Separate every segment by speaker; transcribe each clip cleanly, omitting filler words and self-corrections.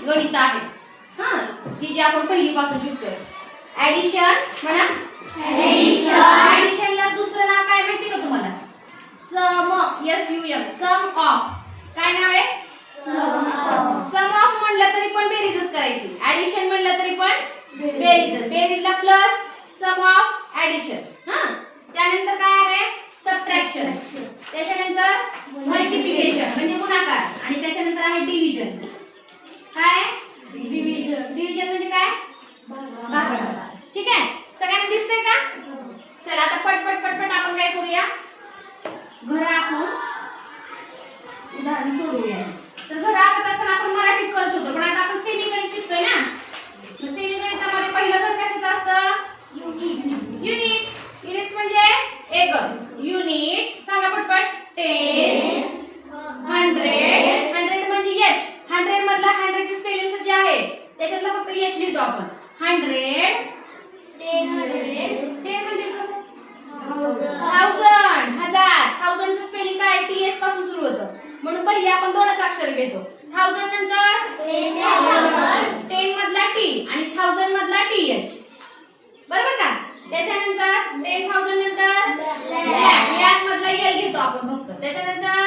Speaker 1: गणित आहे हा की जे आपण पहिलीपासून शिकतोय. ऍडिशन म्हणा. ऍडिशनला दुसरं नाव काय माहिती का तुम्हाला? सम. SUM. Sum of. काय नाव आहे? सम ऑफ म्हणलं तरी पण बेरीजच करायची. ऍडिशन म्हणलं तरी पण बेरीजच. बेरीजला प्लस सम ऑफ ऍडिशन. हा त्यानंतर काय आहे? सबट्रॅक्शन. त्याच्यानंतर मल्टिप्लिकेशन म्हणजे गुणाकार आणि त्याच्यानंतर आहे डिव्हिजन. काय? डिव्हिजन म्हणजे काय? भागाकार. ठीक आहे, सगळ्यांना दिसतंय का? चला आता पटपट आपण काय करूया, घर आखून उदाहरण सोडवूया. तर घर आखत असताना आपण मराठीत करत होतो, पण आता आपण सेमी गणित शिकतोय ना. मग सेमी गणितामध्ये पहिलं घर कशाचं असतं? युनिट्स. युनिट्स म्हणजे एकक. युनिट सांगा पटपट. टेन्स, 100. 100 म्हणजे h. 100 मधला 100 चे स्पेलिंग जे आहे त्याच्यातला फक्त h लिहितो आपण. 100. 10 म्हणजे कसं? 1000. हजार चं स्पेलिंग काय? th पासून सुरू होतं, म्हणून पहिले आपण दोनच अक्षर घेतो. 1000 नंतर 10 मधला t आणि 1000 मधला th. बरोबर का? त्याच्यानंतर 10,000 नंतर लॅक मधला l घेतो आपण फक्त. त्याच्यानंतर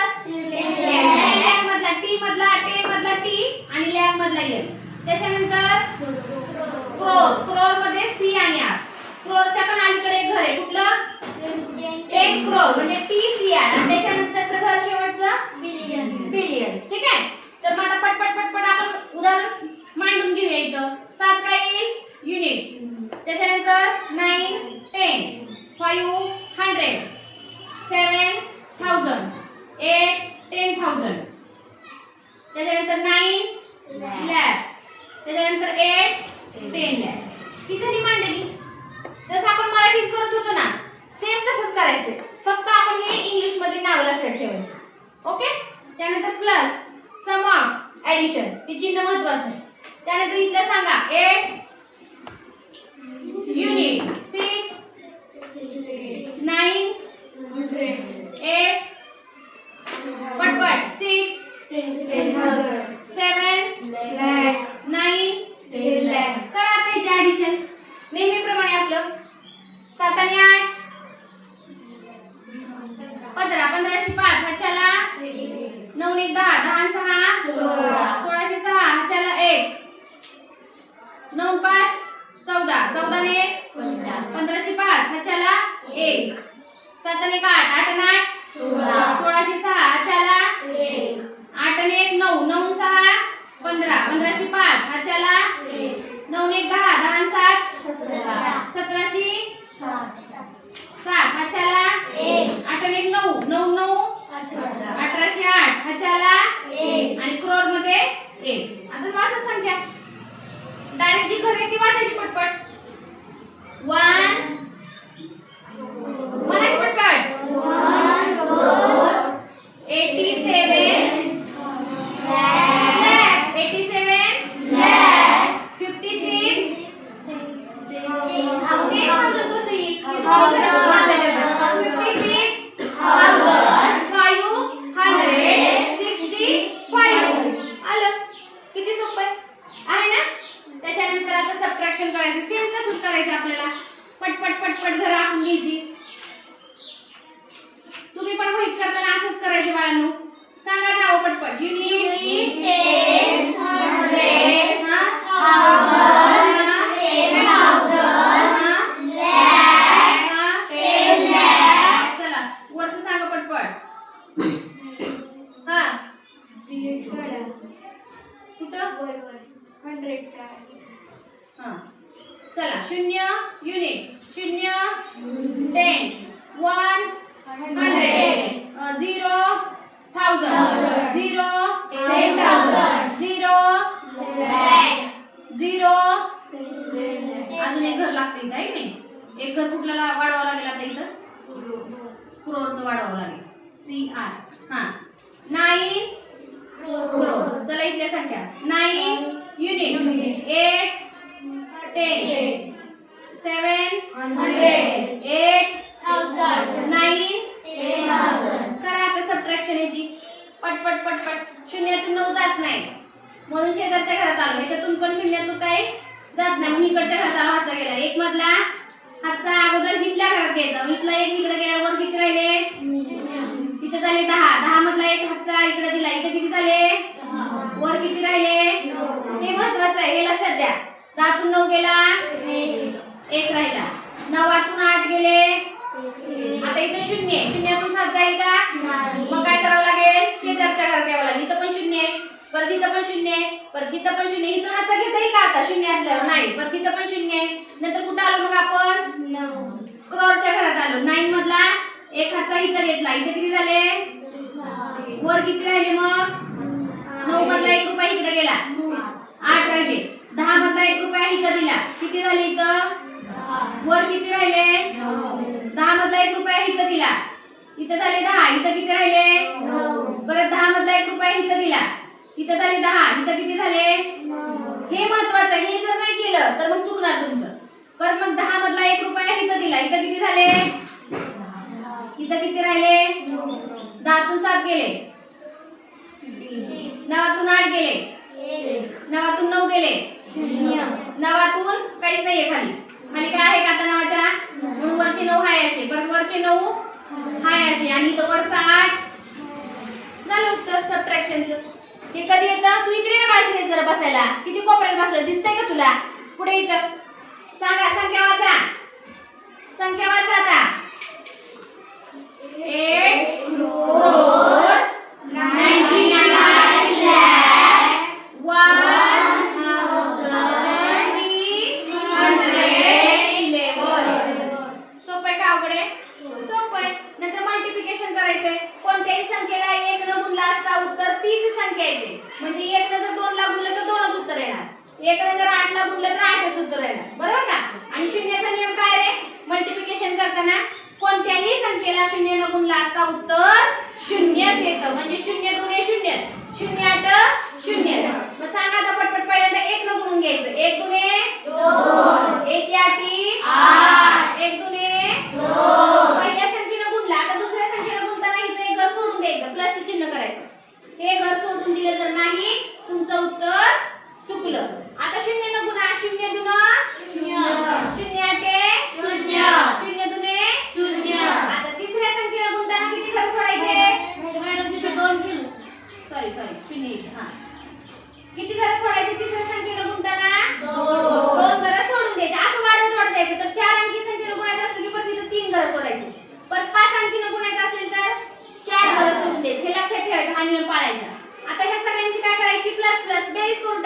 Speaker 1: लॅक मधला t मधला 10 मधला t आणि लॅक मधला l. त्याच्यानंतर क्रोर मध्ये c आणि r. क्रोरच्या पण अलीकडे एक घर आहे, कुठलं? 10 crore म्हणजे TCR. आणि त्याच्यानंतरचं घर शेवटचं बिलियन्स. ठीक आहे, तर मग आता पटपट आपण उदाहरण मांडून घेऊया. इथं 7 काय येईल? युनिट्स. त्याच्यानंतर 9, 10, 5, 100, 7, 1000, 8, 10,000. त्याच्यानंतर 9 लॅक. त्याच्यानंतर 8, 10 लॅक. ही झाली मांडणी. जसं आपण मराठीत करत होतो ना, सेम तसंच करायचं, फक्त आपण हे इंग्लिश मध्ये नाव लक्षात ठेवायचे. ओके. त्यानंतर प्लस, सम ऑफ, ऍडिशन हे चिन्ह महत्त्वाचं आहे. त्यानंतर इथलं सांगा 8 युनिट, 6, 9, 8 पटपट 6, 7, 9, 10 लॅक. करा आता याची ऍडिशन नेहमीप्रमाणे. आपलं 7 आणि 8 15. 15 5 हाच्याला 9 1 10. 10 6 16 6 हाच्याला 1. 9 5 14. 14 ने 15 5 हाच्याला 1. 7 आणि 8. 8 आणि 8 16 6 हाच्याला 1. 8 आणि 1 9. 9 6 15. 15 5 हाच्याला 9 1 10. 10 7 17 7 हाच्याला 1. 8 आणि 1 9. 9 9 18 8 हाच्याला 1 आणि क्रोर मध्ये 1. आता वाचा संख्या. डायरेक्ट जी घर आहे ती वाचायची पटपट. 1 म्हणा पटपट. 87 लॅक. 87 लॅक. 56 10,000 कसं येईल? 565 आलं. किती सोपं आहे ना? त्याच्यानंतर आता सबट्रॅक्शन करायचं. सेम तसंच करायचं आपल्याला. पटपट घर आखून घ्यायची. तुम्ही पण वहीत करताना असंच करायचे बाळांनो. सांगा नाव पटपट. Unit, tens, 100, 1000, 10,000, lakh, 10 lakh. चला वरचं सांगा पटपट. हा कुठं? 100च्या. हा चला 0 युनिट्स, 0 टेन्स, 1 100, 0 1000, 0 10,000, 0 लॅक, 0 अजून एक घर लागते इथं आहे की नाही? एक घर कुठला वाढवावं लागेल आता इथं? क्रोरचं वाढवावं लागेल. CR. हा 9 क्रोर. चला इथल्या संख्या 9 युनिट्स, 8 10, 7 100, 8,000, 9 10,000. करा आता सबट्रॅक्शन याची. पटपट शून्यातून 9 जात नाही, म्हणून शेजारच्या घरात आलो, ह्याच्यातून पण शून्यातून काही जात नाही, म्हणून इकडच्या घरात आलो, हातचा गेला. एक मधला हातचा अगोदर इथल्या घरात घ्यायचा, इथला एक इकडे गेल्यावर किती राहिले? इथे झाले 10. 10 मधला एक हातचा इकडे दिला, इथे किती झाले? वर किती राहिले? हे महत्वाचं आहे, हे लक्षात द्या. 10 तून 9 गेला, 1 राहिला. 9तून 8 गेले, आता इथे 0. 0तून 7 जाईल का? मग काय करावं लागेल? शेजारच्या घरात यावं लागेल. इथं पण 0, परत इथं पण 0, परत इथं पण 0. इथून हातचा घेता येईल का आता 0 असल्यावर? नाही. परत इथं पण 0. नंतर कुठं आलो मग आपण? क्रॉरच्या घरात आलो. 9 मधला एक हातचा इथं घेतला, इथे किती झाले? वर किती राहिले मग? 9 मधला 1 रुपया इकडे गेला, 8 राहिले. 10 मधला 1 रुपया इथं दिला, किती झाले इथं? वर किती राहिले? 10 मधला 1 रुपया इथं दिला, इथं झाले 10, इथं किती राहिले? परत 10 मधला 1 रुपया इथं दिला, इथं झाले 10, इथं किती झाले? हे महत्वाचं आहे, हे जर नाही केलं तर मग चुकणार तुमचं. परत मग 10 मधला 1 रुपया इथं दिला, इथं किती झाले? इथं किती राहिले? 10तून 7 गेले, 9तून 8 गेले, 9तून 9 गेले, 9तून काहीच नाहीये खाली. खाली काय आहे का आता 9च्या? म्हणून वरचे 9 हाय असे, परत वरचे 9 हाय असे, आणि तो वरचा 8 झालं उत्तर सबट्रॅक्शनचं. हे कधी येतं? तू इकडे बाजूने जरा बसायला, किती कोपऱ्यात बसलं दिसतंय का तुला? पुढे येतं. सांगा संख्या वाचा, संख्या वाचा आता. 8 crore 99 lakh 1311. सोपं आहे का अवघड आहे? सोपं आहे. नंतर मल्टिप्लिकेशन करायचंय. कोणत्याही संख्येला 1 न गुणला असता उत्तर तीच संख्या येते. म्हणजे 1 न जर 2 ला गुणलं तर 2च उत्तर येणार, 1 न जर 8 ला गुणलं तर 8च उत्तर येणार, बरोबर का? आणि शून्याचा नियम काय रे? मल्टिप्लिकेशन करताना कोणत्याही संख्येला 0 न गुणला असता उत्तर 0च येतं. म्हणजे 0 दुणे 0, 0 8 0. मग सांगा आता पटपट, पहिल्यांदा 1 न गुणून घ्यायचं. 1 दुणे 2, 1 8 8, 1 दुणे 2. पहिल्या संख्येनं गुणला, आता दुसऱ्या संख्येनं गुणताना इथे एक घर सोडून द्यायचं, प्लसचं चिन्ह करायचं. हे घर सोडून दिलं जर नाही, तुमचं उत्तर चुकलं. आता 0 न गुणा, 0 दुना 0, 0 8 0, 0 दुने 0. आता तिसऱ्या संख्येला गुणताना किती घर सोडायचे? मॅडम तिथे 2 केलं, सॉरी 0 1. किती घर सोडायचे तिसऱ्या संख्येला गुणताना? 2 घर सोडून द्यायचे. असं वाढत वाढत जायचं. तर 4 अंकी संख्येला गुणायचं असेल की परत तिथे 3 घर सोडायचे. परत 5 अंकीला गुणायचं असेल तर 4 घर सोडून द्यायचे. हे लक्षात ठेवायचं, हा नियम पाळायचा. आता ह्या सगळ्यांची काय करायची? प्लस प्लस बेरीज करून